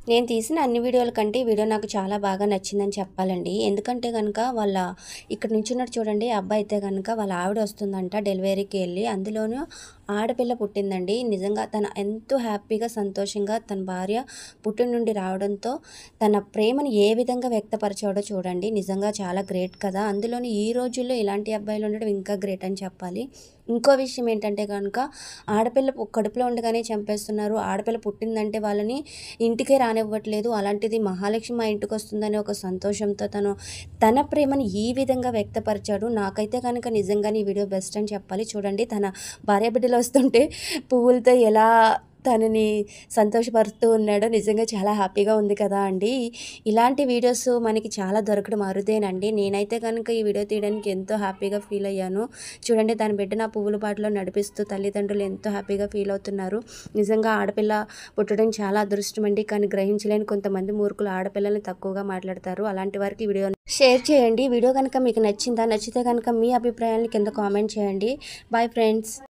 నేను తీసిన అన్ని వీడియోల కంటే ఈ వీడియో నాకు చాలా బాగా నచ్చిందని చెప్పాలండి. ఎందుకంటే గనక ఇక్కడ నుంచున్నాడు చూడండి, ఆ అబ్బాయి అయితే గనక వాళ్ళ ఆవిడ వస్తుందంట డెలివరీకి ఎళ్లి. అందులోనూ ఆడపిల్ల పుట్టిందండి. నిజంగా తను ఎంతో హ్యాపీగా, సంతోషంగా తన భార్య పుట్టిన నుండి రావడంతో తన ప్రేమను ఏ విధంగా వ్యక్తపరిచాడో చూడండి. నిజంగా చాలా గ్రేట్ కదా! అందులోని ఈ రోజుల్లో ఇలాంటి అబ్బాయిలు ఉండడం ఇంకా గ్రేట్ అని చెప్పాలి. ఇంకో విషయం ఏంటంటే గనక ఆడపిల్ల కడుపులో ఉండగానే చంపేస్తున్నారు. ఆడపిల్ల పుట్టిందంటే వాళ్ళని ఇంటికే రానివ్వట్లేదు. అలాంటిది మహాలక్ష్మి మా ఇంటికొస్తుందనే ఒక సంతోషంతో తన ప్రేమను ఈ విధంగా వ్యక్తపరిచాడు. నాకైతే గనక నిజంగానే ఈ వీడియో బెస్ట్ అని చెప్పాలి. చూడండి తన భార్య బిడ్డలు వస్తుంటే పువ్వులతో ఎలా తనని సంతోషపరుస్తూ ఉన్నాడో నిజంగా చాలా హ్యాపీగా ఉంది కదా అండి. ఇలాంటి వీడియోస్ మనకి చాలా దొరకడం అరుదేనండి. నేనైతే కనుక ఈ వీడియో తీయడానికి ఎంతో హ్యాపీగా ఫీల్ అయ్యాను. చూడండి తన బిడ్డను ఆ పువ్వుల బాటలో నడిపిస్తూ తల్లిదండ్రులు ఎంతో హ్యాపీగా ఫీల్ అవుతున్నారు. నిజంగా ఆడపిల్ల పుట్టడం చాలా అదృష్టం అండి. కానీ గ్రహించలేని కొంతమంది మూర్ఖులు ఆడపిల్లల్ని తక్కువగా మాట్లాడతారు. అలాంటి వారికి ఈ వీడియోని షేర్ చేయండి. వీడియో కనుక మీకు నచ్చిందా? నచ్చితే కనుక మీ అభిప్రాయాన్ని కింద కామెంట్ చేయండి. Bye friends.